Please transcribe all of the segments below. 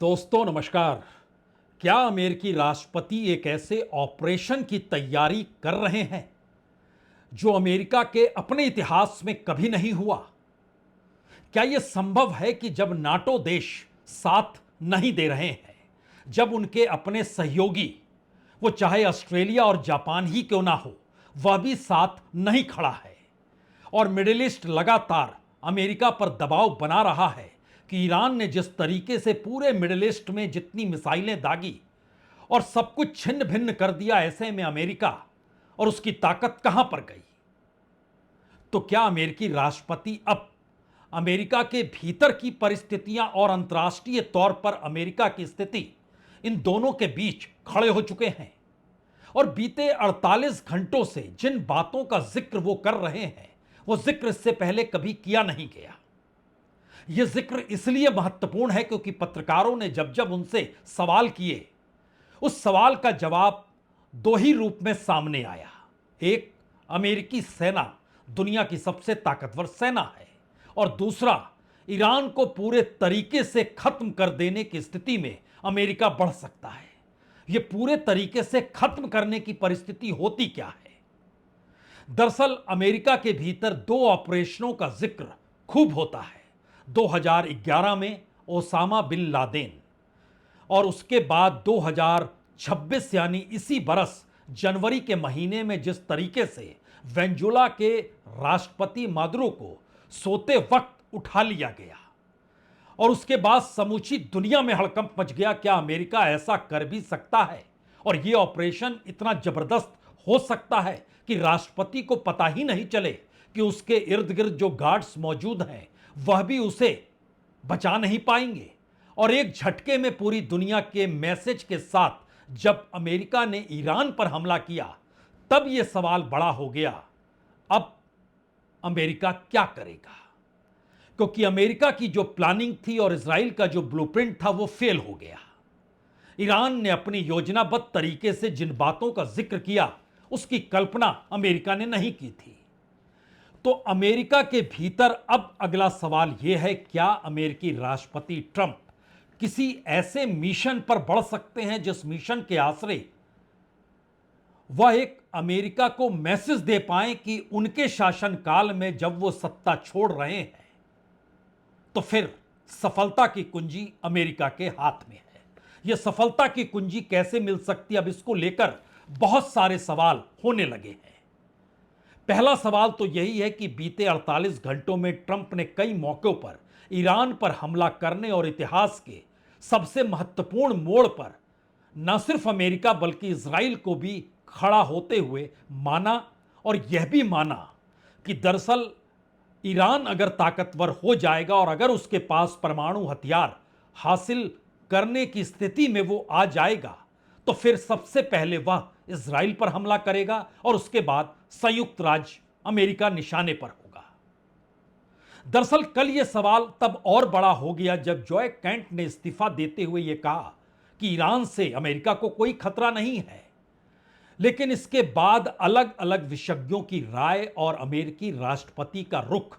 दोस्तों नमस्कार। क्या अमेरिकी राष्ट्रपति एक ऐसे ऑपरेशन की तैयारी कर रहे हैं जो अमेरिका के अपने इतिहास में कभी नहीं हुआ? क्या यह संभव है कि जब नाटो देश साथ नहीं दे रहे हैं, जब उनके अपने सहयोगी, वो चाहे ऑस्ट्रेलिया और जापान ही क्यों ना हो, वह भी साथ नहीं खड़ा है और मिडिल ईस्ट लगातार अमेरिका पर दबाव बना रहा है कि ईरान ने जिस तरीके से पूरे मिडिल ईस्ट में जितनी मिसाइलें दागी और सब कुछ छिन्न भिन्न कर दिया, ऐसे में अमेरिका और उसकी ताकत कहां पर गई? तो क्या अमेरिकी राष्ट्रपति अब अमेरिका के भीतर की परिस्थितियां और अंतर्राष्ट्रीय तौर पर अमेरिका की स्थिति, इन दोनों के बीच खड़े हो चुके हैं? और बीते 48 घंटों से जिन बातों का जिक्र वो कर रहे हैं, वो जिक्र इससे पहले कभी किया नहीं गया। यह जिक्र इसलिए महत्वपूर्ण है क्योंकि पत्रकारों ने जब जब उनसे सवाल किए, उस सवाल का जवाब दो ही रूप में सामने आया। एक, अमेरिकी सेना दुनिया की सबसे ताकतवर सेना है, और दूसरा, ईरान को पूरे तरीके से खत्म कर देने की स्थिति में अमेरिका बढ़ सकता है। यह पूरे तरीके से खत्म करने की परिस्थिति होती क्या है? दरअसल अमेरिका के भीतर दो ऑपरेशनों का जिक्र खूब होता है। 2011 में ओसामा बिन लादेन, और उसके बाद 2026 यानी इसी बरस जनवरी के महीने में जिस तरीके से वेनेजुएला के राष्ट्रपति मादुरो को सोते वक्त उठा लिया गया, और उसके बाद समूची दुनिया में हड़कंप मच गया। क्या अमेरिका ऐसा कर भी सकता है? और यह ऑपरेशन इतना जबरदस्त हो सकता है कि राष्ट्रपति को पता ही नहीं चले कि उसके इर्द गिर्द जो गार्ड्स मौजूद हैं वह भी उसे बचा नहीं पाएंगे। और एक झटके में पूरी दुनिया के मैसेज के साथ जब अमेरिका ने ईरान पर हमला किया, तब यह सवाल बड़ा हो गया, अब अमेरिका क्या करेगा? क्योंकि अमेरिका की जो प्लानिंग थी और इजराइल का जो ब्लूप्रिंट था वो फेल हो गया। ईरान ने अपनी योजनाबद्ध तरीके से जिन बातों का जिक्र किया, उसकी कल्पना अमेरिका ने नहीं की थी। तो अमेरिका के भीतर अब अगला सवाल यह है, क्या अमेरिकी राष्ट्रपति ट्रंप किसी ऐसे मिशन पर बढ़ सकते हैं जिस मिशन के आश्रय वह एक अमेरिका को मैसेज दे पाए कि उनके शासनकाल में जब वो सत्ता छोड़ रहे हैं तो फिर सफलता की कुंजी अमेरिका के हाथ में है। यह सफलता की कुंजी कैसे मिल सकती है, अब इसको लेकर बहुत सारे सवाल होने लगे हैं। पहला सवाल तो यही है कि बीते 48 घंटों में ट्रंप ने कई मौकों पर ईरान पर हमला करने और इतिहास के सबसे महत्वपूर्ण मोड़ पर न सिर्फ अमेरिका बल्कि इजराइल को भी खड़ा होते हुए माना, और यह भी माना कि दरअसल ईरान अगर ताकतवर हो जाएगा और अगर उसके पास परमाणु हथियार हासिल करने की स्थिति में वो आ जाएगा, तो फिर सबसे पहले वह इजराइल पर हमला करेगा और उसके बाद संयुक्त राज्य अमेरिका निशाने पर होगा। दरअसल कल यह सवाल तब और बड़ा हो गया जब जॉय कैंट ने इस्तीफा देते हुए यह कहा कि ईरान से अमेरिका को कोई खतरा नहीं है। लेकिन इसके बाद अलग अलग विशेषज्ञों की राय और अमेरिकी राष्ट्रपति का रुख,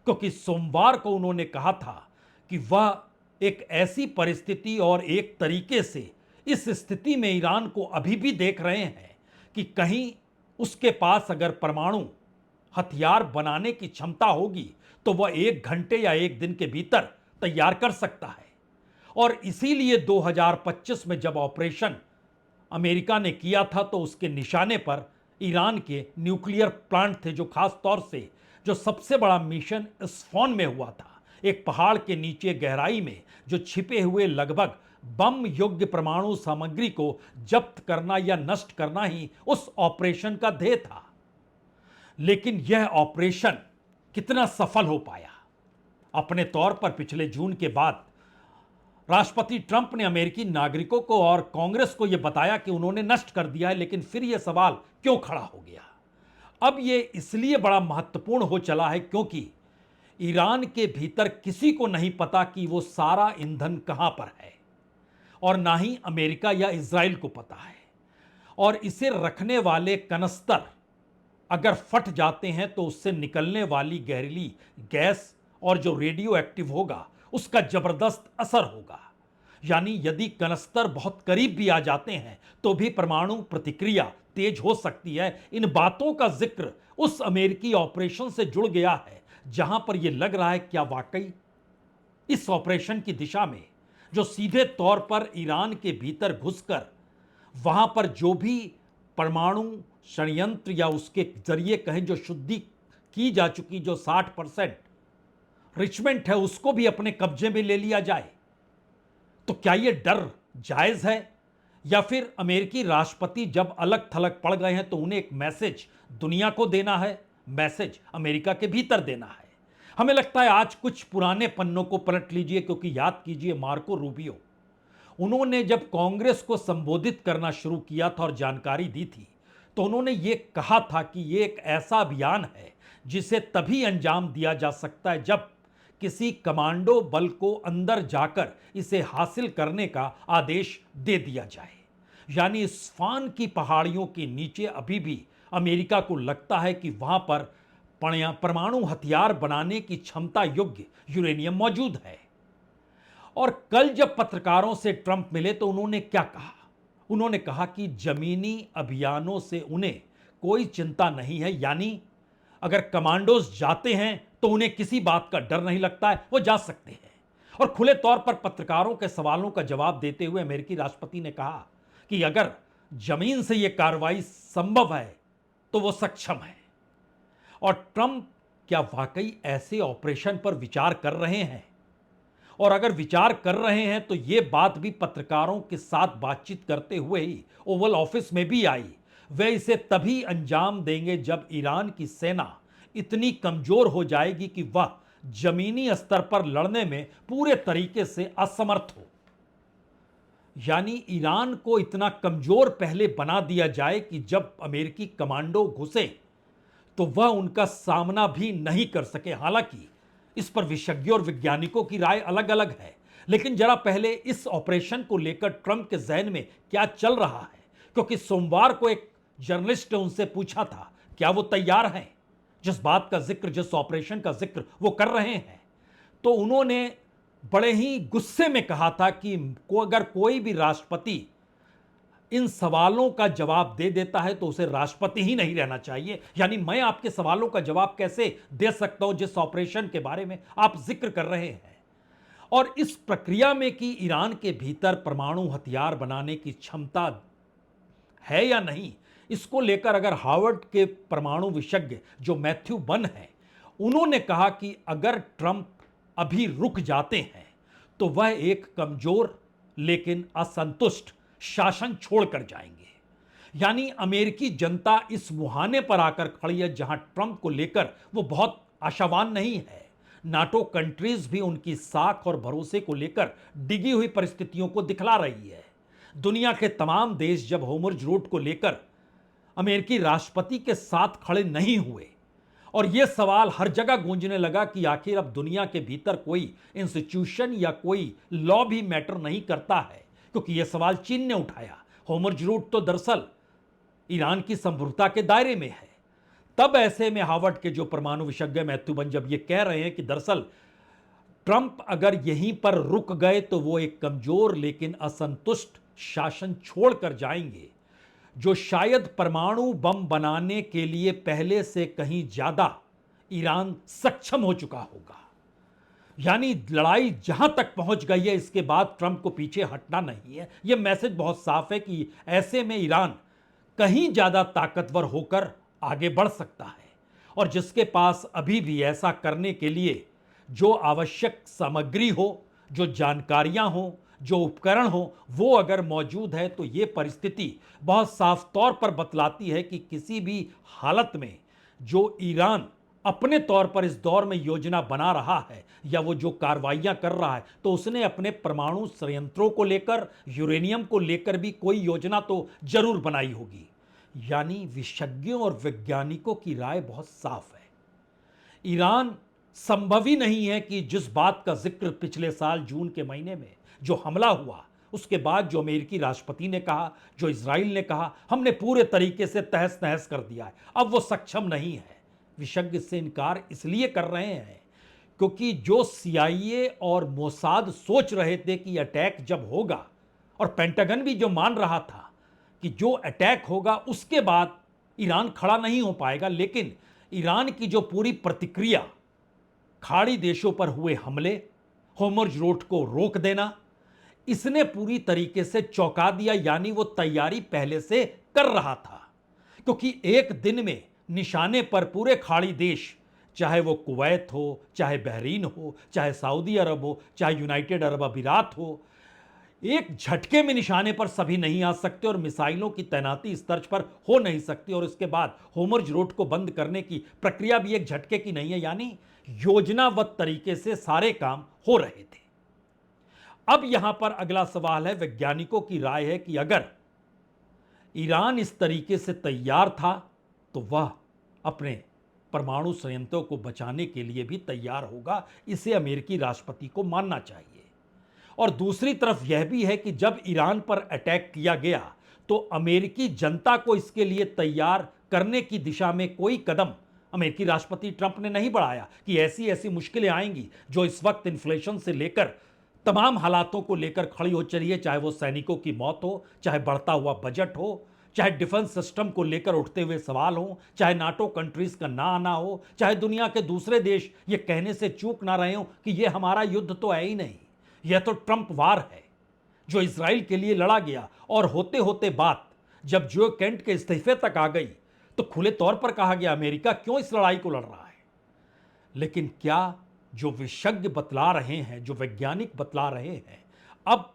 क्योंकि सोमवार को उन्होंने कहा था कि वह एक ऐसी परिस्थिति और एक तरीके से इस स्थिति में ईरान को अभी भी देख रहे हैं कि कहीं उसके पास अगर परमाणु हथियार बनाने की क्षमता होगी तो वह 1 घंटे या 1 दिन के भीतर तैयार कर सकता है। और इसीलिए 2025 में जब ऑपरेशन अमेरिका ने किया था तो उसके निशाने पर ईरान के न्यूक्लियर प्लांट थे, जो खास तौर से जो सबसे बड़ा मिशन इस्फान में हुआ था, एक पहाड़ के नीचे गहराई में जो छिपे हुए लगभग बम योग्य परमाणु सामग्री को जब्त करना या नष्ट करना ही उस ऑपरेशन का ध्येय था। लेकिन यह ऑपरेशन कितना सफल हो पाया? अपने तौर पर पिछले जून के बाद राष्ट्रपति ट्रंप ने अमेरिकी नागरिकों को और कांग्रेस को यह बताया कि उन्होंने नष्ट कर दिया है, लेकिन फिर यह सवाल क्यों खड़ा हो गया? अब यह इसलिए बड़ा महत्वपूर्ण हो चला है क्योंकि ईरान के भीतर किसी को नहीं पता कि वो सारा ईंधन कहां पर है, और ना ही अमेरिका या इजराइल को पता है। और इसे रखने वाले कनस्तर अगर फट जाते हैं तो उससे निकलने वाली जहरीली गैस और जो रेडियो एक्टिव होगा उसका जबरदस्त असर होगा। यानी यदि कनस्तर बहुत करीब भी आ जाते हैं तो भी परमाणु प्रतिक्रिया तेज हो सकती है। इन बातों का जिक्र उस अमेरिकी ऑपरेशन से जुड़ गया है जहां पर यह लग रहा है क्या वाकई इस ऑपरेशन की दिशा में, जो सीधे तौर पर ईरान के भीतर घुसकर वहां पर जो भी परमाणु षड्यंत्र या उसके जरिए कहें जो शुद्धि की जा चुकी जो 60% रिचमेंट है उसको भी अपने कब्जे में ले लिया जाए, तो क्या यह डर जायज है? या फिर अमेरिकी राष्ट्रपति जब अलग थलग पड़ गए हैं तो उन्हें एक मैसेज दुनिया को देना है, मैसेज अमेरिका के भीतर देना है? हमें लगता है आज कुछ पुराने पन्नों को पलट लीजिए, क्योंकि याद कीजिए मार्को रूबियो, उन्होंने जब कांग्रेस को संबोधित करना शुरू किया था और जानकारी दी थी तो उन्होंने ये कहा था कि ये एक ऐसा अभियान है जिसे तभी अंजाम दिया जा सकता है जब किसी कमांडो बल को अंदर जाकर इसे हासिल करने का आदेश दे दिया जाए। यानी स्फान की पहाड़ियों के नीचे अभी भी अमेरिका को लगता है कि वहां पर परमाणु हथियार बनाने की क्षमता योग्य यूरेनियम मौजूद है। और कल जब पत्रकारों से ट्रंप मिले तो उन्होंने क्या कहा? उन्होंने कहा कि जमीनी अभियानों से उन्हें कोई चिंता नहीं है, यानी अगर कमांडोज जाते हैं तो उन्हें किसी बात का डर नहीं लगता है, वो जा सकते हैं। और खुले तौर पर पत्रकारों के सवालों का जवाब देते हुए अमेरिकी राष्ट्रपति ने कहा कि अगर जमीन से यह कार्रवाई संभव है तो वो सक्षम है। और ट्रंप क्या वाकई ऐसे ऑपरेशन पर विचार कर रहे हैं? और अगर विचार कर रहे हैं तो यह बात भी पत्रकारों के साथ बातचीत करते हुए ही ओवल ऑफिस में भी आई। वे इसे तभी अंजाम देंगे जब ईरान की सेना इतनी कमजोर हो जाएगी कि वह जमीनी स्तर पर लड़ने में पूरे तरीके से असमर्थ हो। यानी ईरान को इतना कमजोर पहले बना दिया जाए कि जब अमेरिकी कमांडो घुसे तो वह उनका सामना भी नहीं कर सके। हालांकि इस पर विशेषज्ञों और वैज्ञानिकों की राय अलग अलग है, लेकिन जरा पहले इस ऑपरेशन को लेकर ट्रंप के जहन में क्या चल रहा है, क्योंकि सोमवार को एक जर्नलिस्ट ने उनसे पूछा था क्या वो तैयार हैं जिस बात का जिक्र, जिस ऑपरेशन का जिक्र वो कर रहे हैं। तो उन्होंने बड़े ही गुस्से में कहा था कि अगर कोई भी राष्ट्रपति इन सवालों का जवाब दे देता है तो उसे राष्ट्रपति ही नहीं रहना चाहिए। यानी मैं आपके सवालों का जवाब कैसे दे सकता हूं जिस ऑपरेशन के बारे में आप जिक्र कर रहे हैं, और इस प्रक्रिया में कि ईरान के भीतर परमाणु हथियार बनाने की क्षमता है या नहीं, इसको लेकर अगर हार्वर्ड के परमाणु विशेषज्ञ जो मैथ्यू बन हैं, उन्होंने कहा कि अगर ट्रंप अभी रुक जाते हैं तो वह एक कमजोर लेकिन असंतुष्ट शासन छोड़कर जाएंगे। यानी अमेरिकी जनता इस मुहाने पर आकर खड़ी है जहां ट्रंप को लेकर वो बहुत आशावान नहीं है। नाटो कंट्रीज भी उनकी साख और भरोसे को लेकर डिगी हुई परिस्थितियों को दिखला रही है। दुनिया के तमाम देश जब होर्मुज़ रूट को लेकर अमेरिकी राष्ट्रपति के साथ खड़े नहीं हुए और यह सवाल हर जगह गूंजने लगा कि आखिर अब दुनिया के भीतर कोई इंस्टीट्यूशन या कोई लॉ भी मैटर नहीं करता है, क्योंकि यह सवाल चीन ने उठाया। होर्मुज़ रूट तो दरअसल ईरान की संप्रभुता के दायरे में है। तब ऐसे में हार्वर्ड के जो परमाणु विशेषज्ञ मैथ्यू बन जब ये कह रहे हैं कि दरअसल ट्रंप अगर यहीं पर रुक गए तो वो एक कमजोर लेकिन असंतुष्ट शासन छोड़कर जाएंगे जो शायद परमाणु बम बनाने के लिए पहले से कहीं ज्यादा ईरान सक्षम हो चुका होगा। यानी लड़ाई जहां तक पहुंच गई है इसके बाद ट्रंप को पीछे हटना नहीं है। यह मैसेज बहुत साफ है कि ऐसे में ईरान कहीं ज्यादा ताकतवर होकर आगे बढ़ सकता है, और जिसके पास अभी भी ऐसा करने के लिए जो आवश्यक सामग्री हो, जो जानकारियां हो, जो उपकरण हो, वो अगर मौजूद है तो ये परिस्थिति बहुत साफ तौर पर बतलाती है कि किसी भी हालत में जो ईरान अपने तौर पर इस दौर में योजना बना रहा है या वो जो कार्रवाइयां कर रहा है तो उसने अपने परमाणु संयंत्रों को लेकर, यूरेनियम को लेकर भी कोई योजना तो जरूर बनाई होगी। यानी विशेषज्ञों और वैज्ञानिकों की राय बहुत साफ है। ईरान संभव ही नहीं है कि जिस बात का जिक्र पिछले साल जून के महीने में जो हमला हुआ उसके बाद जो अमेरिकी राष्ट्रपति ने कहा, जो इजराइल ने कहा, हमने पूरे तरीके से तहस नहस कर दिया है, अब वो सक्षम नहीं है। विशेषज्ञ से इनकार इसलिए कर रहे हैं क्योंकि जो सीआईए और मोसाद सोच रहे थे कि अटैक जब होगा, और पेंटागन भी जो मान रहा था कि जो अटैक होगा उसके बाद ईरान खड़ा नहीं हो पाएगा, लेकिन ईरान की जो पूरी प्रतिक्रिया, खाड़ी देशों पर हुए हमले, होर्मुज रोड को रोक देना, इसने पूरी तरीके से चौंका दिया। यानी वो तैयारी पहले से कर रहा था, क्योंकि एक दिन में निशाने पर पूरे खाड़ी देश, चाहे वो कुवैत हो, चाहे बहरीन हो, चाहे सऊदी अरब हो, चाहे यूनाइटेड अरब अमीरात हो, एक झटके में निशाने पर सभी नहीं आ सकते और मिसाइलों की तैनाती इस तर्ज पर हो नहीं सकती। और इसके बाद होर्मुज रोड को बंद करने की प्रक्रिया भी एक झटके की नहीं है, यानी योजनाबद्ध तरीके से सारे काम हो रहे थे। अब यहां पर अगला सवाल है, वैज्ञानिकों की राय है कि अगर ईरान इस तरीके से तैयार था तो वह अपने परमाणु संयंत्रों को बचाने के लिए भी तैयार होगा। इसे अमेरिकी राष्ट्रपति को मानना चाहिए। और दूसरी तरफ यह भी है कि जब ईरान पर अटैक किया गया तो अमेरिकी जनता को इसके लिए तैयार करने की दिशा में कोई कदम अमेरिकी राष्ट्रपति ट्रंप ने नहीं बढ़ाया कि ऐसी ऐसी मुश्किलें आएंगी जो इस वक्त इन्फ्लेशन से लेकर तमाम हालातों को लेकर खड़ी हो चली है, चाहे वो सैनिकों की मौत हो, चाहे बढ़ता हुआ बजट हो, चाहे डिफेंस सिस्टम को लेकर उठते हुए सवाल हो, चाहे नाटो कंट्रीज का ना आना हो, चाहे दुनिया के दूसरे देश ये कहने से चूक ना रहे हो कि ये हमारा युद्ध तो है ही नहीं, यह तो ट्रंप वार है जो इजराइल के लिए लड़ा गया। और होते होते बात जब जो केंट के इस्तीफे तक आ गई तो खुले तौर पर कहा गया अमेरिका क्यों इस लड़ाई को लड़ रहा है। लेकिन क्या जो विशेषज्ञ बतला रहे हैं, जो वैज्ञानिक बतला रहे हैं, अब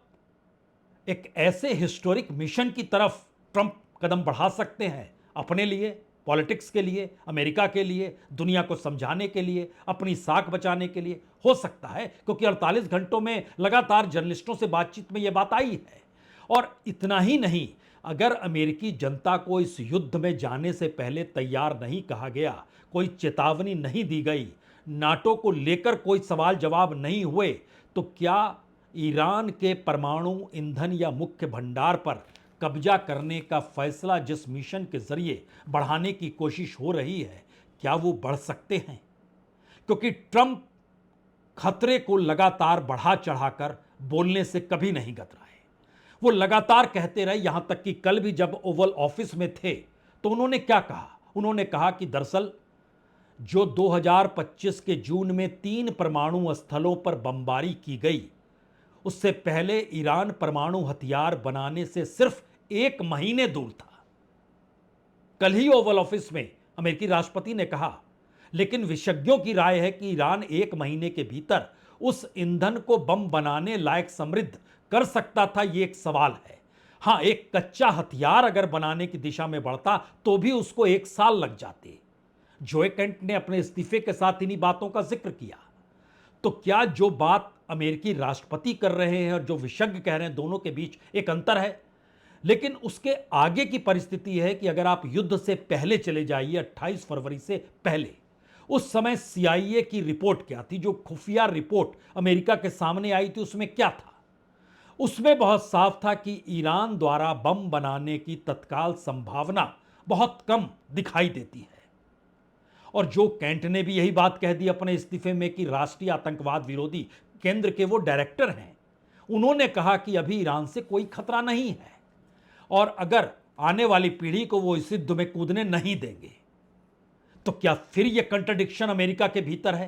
एक ऐसे हिस्टोरिक मिशन की तरफ ट्रंप कदम बढ़ा सकते हैं अपने लिए, पॉलिटिक्स के लिए, अमेरिका के लिए, दुनिया को समझाने के लिए, अपनी साख बचाने के लिए? हो सकता है, क्योंकि 48 घंटों में लगातार जर्नलिस्टों से बातचीत में यह बात आई है। और इतना ही नहीं, अगर अमेरिकी जनता को इस युद्ध में जाने से पहले तैयार नहीं कहा गया, कोई चेतावनी नहीं दी गई, नाटो को लेकर कोई सवाल जवाब नहीं हुए, तो क्या ईरान के परमाणु ईंधन या मुख्य भंडार पर कब्जा करने का फैसला जिस मिशन के जरिए बढ़ाने की कोशिश हो रही है, क्या वो बढ़ सकते हैं? क्योंकि ट्रंप खतरे को लगातार बढ़ा चढ़ाकर बोलने से कभी नहीं कतराए। वो लगातार कहते रहे, यहां तक कि कल भी जब ओवल ऑफिस में थे तो उन्होंने क्या कहा? उन्होंने कहा कि दरअसल जो 2025 के जून में 3 परमाणु स्थलों पर बमबारी की गई, उससे पहले ईरान परमाणु हथियार बनाने से सिर्फ 1 महीने दूर था। कल ही ओवल ऑफिस में अमेरिकी राष्ट्रपति ने कहा, लेकिन विशेषज्ञों की राय है कि ईरान 1 महीने के भीतर उस ईंधन को बम बनाने लायक समृद्ध कर सकता था। यह एक सवाल है। हां, एक कच्चा हथियार अगर बनाने की दिशा में बढ़ता तो भी उसको 1 साल लग जाते। जोए केंट ने अपने इस्तीफे के साथ इन्हीं बातों का जिक्र किया। तो क्या जो बात अमेरिकी राष्ट्रपति कर रहे हैं और जो विशेषज्ञ कह रहे हैं, दोनों के बीच एक अंतर है? लेकिन उसके आगे की परिस्थिति है कि अगर आप युद्ध से पहले चले जाइए, 28 फरवरी से पहले, उस समय सीआईए की रिपोर्ट क्या थी? जो खुफिया रिपोर्ट अमेरिका के सामने आई थी, उसमें क्या था? उसमें बहुत साफ था कि ईरान द्वारा बम बनाने की तत्काल संभावना बहुत कम दिखाई देती है। और जो केंट ने भी यही बात कह दी अपने इस्तीफे में कि राष्ट्रीय आतंकवाद विरोधी केंद्र के वो डायरेक्टर हैं, उन्होंने कहा कि अभी ईरान से कोई खतरा नहीं है और अगर आने वाली पीढ़ी को वो इस युद्ध में कूदने नहीं देंगे। तो क्या फिर ये कंट्रडिक्शन अमेरिका के भीतर है?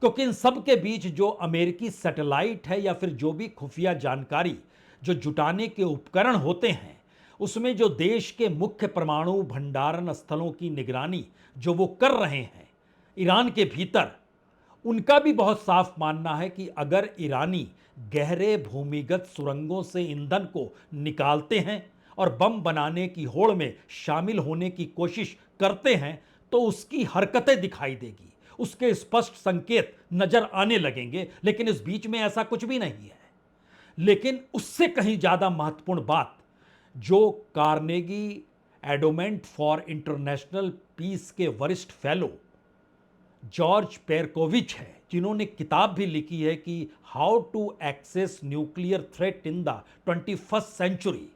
क्योंकि इन सब के बीच जो अमेरिकी सैटेलाइट है या फिर जो भी खुफिया जानकारी जो जुटाने के उपकरण होते हैं, उसमें जो देश के मुख्य परमाणु भंडारण स्थलों की निगरानी जो वो कर रहे हैं ईरान के भीतर, उनका भी बहुत साफ मानना है कि अगर ईरानी गहरे भूमिगत सुरंगों से ईंधन को निकालते हैं और बम बनाने की होड़ में शामिल होने की कोशिश करते हैं तो उसकी हरकतें दिखाई देगी, उसके स्पष्ट संकेत नजर आने लगेंगे। लेकिन इस बीच में ऐसा कुछ भी नहीं है। लेकिन उससे कहीं ज्यादा महत्वपूर्ण बात जो Carnegie Endowment for International Peace के वरिष्ठ फेलो जॉर्ज पेरकोविच है, जिन्होंने किताब भी लिखी है कि how to access nuclear threat in the 21st century,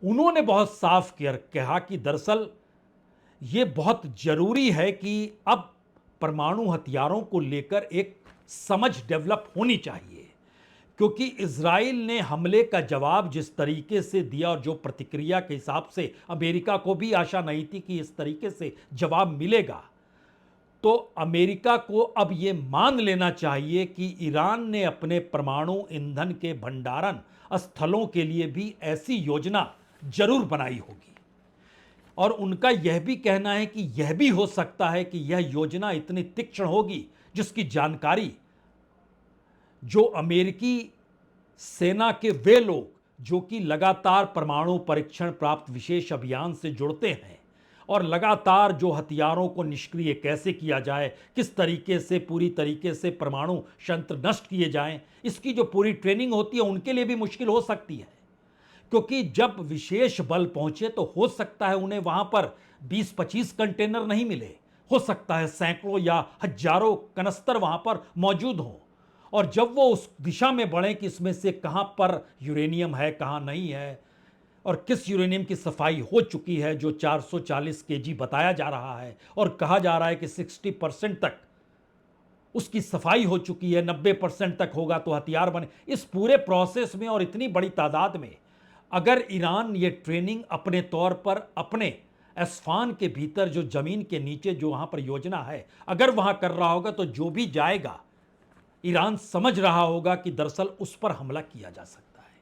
उन्होंने बहुत साफ कहा कि दरअसल ये बहुत जरूरी है कि अब परमाणु हथियारों को लेकर एक समझ डेवलप होनी चाहिए, क्योंकि इजराइल ने हमले का जवाब जिस तरीके से दिया और जो प्रतिक्रिया के हिसाब से अमेरिका को भी आशा नहीं थी कि इस तरीके से जवाब मिलेगा, तो अमेरिका को अब यह मान लेना चाहिए कि ईरान ने अपने परमाणु ईंधन के भंडारण स्थलों के लिए भी ऐसी योजना जरूर बनाई होगी। और उनका यह भी कहना है कि यह भी हो सकता है कि यह योजना इतनी तीक्ष्ण होगी जिसकी जानकारी जो अमेरिकी सेना के वे लोग जो कि लगातार परमाणु परीक्षण प्राप्त विशेष अभियान से जुड़ते हैं और लगातार जो हथियारों को निष्क्रिय कैसे किया जाए, किस तरीके से पूरी तरीके से परमाणु शस्त्र नष्ट किए जाएं, इसकी जो पूरी ट्रेनिंग होती है उनके लिए भी मुश्किल हो सकती है। क्योंकि जब विशेष बल पहुंचे तो हो सकता है उन्हें वहां पर 20-25 कंटेनर नहीं मिले, हो सकता है सैकड़ों या हजारों कनस्तर वहां पर मौजूद हों। और जब वो उस दिशा में बढ़े कि इसमें से कहां पर यूरेनियम है, कहां नहीं है, और किस यूरेनियम की सफाई हो चुकी है जो 440 केजी बताया जा रहा है और कहा जा रहा है कि 60% तक उसकी सफाई हो चुकी है, 90% तक होगा तो हथियार बने। इस पूरे प्रोसेस में और इतनी बड़ी तादाद में अगर ईरान ये ट्रेनिंग अपने तौर पर अपने एस्फान के भीतर जो जमीन के नीचे जो वहां पर योजना है अगर वहां कर रहा होगा, तो जो भी जाएगा ईरान समझ रहा होगा कि दरअसल उस पर हमला किया जा सकता है।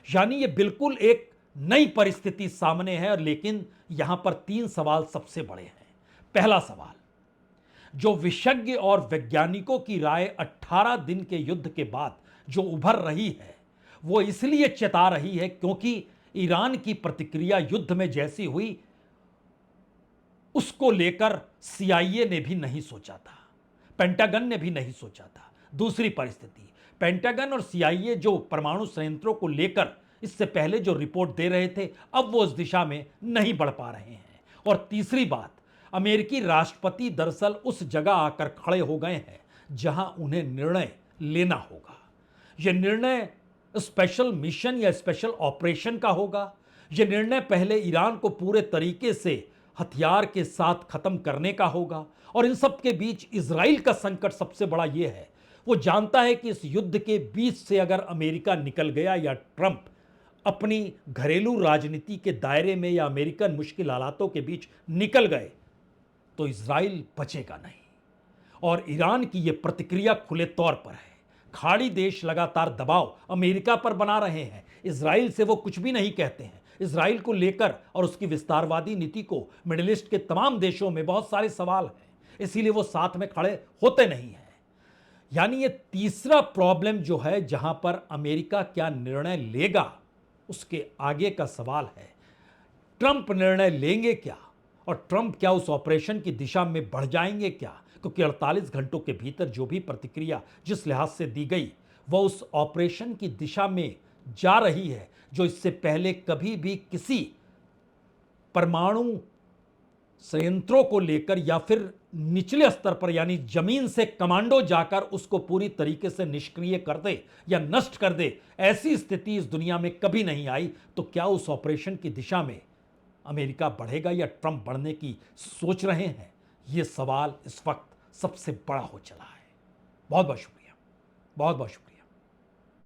यानी ये बिल्कुल एक नई परिस्थिति सामने है। लेकिन यहां पर 3 सवाल सबसे बड़े हैं। पहला सवाल, जो विशेषज्ञ और वैज्ञानिकों की राय 18 दिन के युद्ध के बाद जो उभर रही है वो इसलिए चेता रही है क्योंकि ईरान की प्रतिक्रिया युद्ध में जैसी हुई उसको लेकर सीआईए ने भी नहीं सोचा था, पेंटागन ने भी नहीं सोचा था। दूसरी परिस्थिति, पेंटागन और सीआईए जो परमाणु संयंत्रों को लेकर इससे पहले जो रिपोर्ट दे रहे थे अब वो उस दिशा में नहीं बढ़ पा रहे हैं। और तीसरी बात, अमेरिकी राष्ट्रपति दरअसल उस जगह आकर खड़े हो गए हैं जहां उन्हें निर्णय लेना होगा। यह निर्णय स्पेशल मिशन या स्पेशल ऑपरेशन का होगा। यह निर्णय पहले ईरान को पूरे तरीके से हथियार के साथ खत्म करने का होगा। और इन सब के बीच इजराइल का संकट सबसे बड़ा यह है, वो जानता है कि इस युद्ध के बीच से अगर अमेरिका निकल गया या ट्रंप अपनी घरेलू राजनीति के दायरे में या अमेरिकन मुश्किल हालातों के बीच निकल गए तो इजराइल बचेगा नहीं। और ईरान की यह प्रतिक्रिया खुले तौर पर है। खाड़ी देश लगातार दबाव अमेरिका पर बना रहे हैं। इजराइल से वो कुछ भी नहीं कहते हैं। इजराइल को लेकर और उसकी विस्तारवादी नीति को मिडिल ईस्ट के तमाम देशों में बहुत सारे सवाल हैं, इसीलिए वो साथ में खड़े होते नहीं हैं। यानी ये तीसरा प्रॉब्लम जो है जहां पर अमेरिका क्या निर्णय लेगा उसके आगे का सवाल है। ट्रंप निर्णय लेंगे क्या और ट्रंप क्या उस ऑपरेशन की दिशा में बढ़ जाएंगे क्या? क्योंकि 48 घंटों के भीतर जो भी प्रतिक्रिया जिस लिहाज से दी गई वह उस ऑपरेशन की दिशा में जा रही है जो इससे पहले कभी भी किसी परमाणु संयंत्रों को लेकर या फिर निचले स्तर पर यानी जमीन से कमांडो जाकर उसको पूरी तरीके से निष्क्रिय कर दे या नष्ट कर दे, ऐसी स्थिति इस दुनिया में कभी नहीं आई। तो क्या उस ऑपरेशन की दिशा में अमेरिका बढ़ेगा या ट्रंप बढ़ने की सोच रहे हैं? यह सवाल इस वक्त सबसे बड़ा हो चला है। बहुत बहुत शुक्रिया, बहुत बहुत शुक्रिया।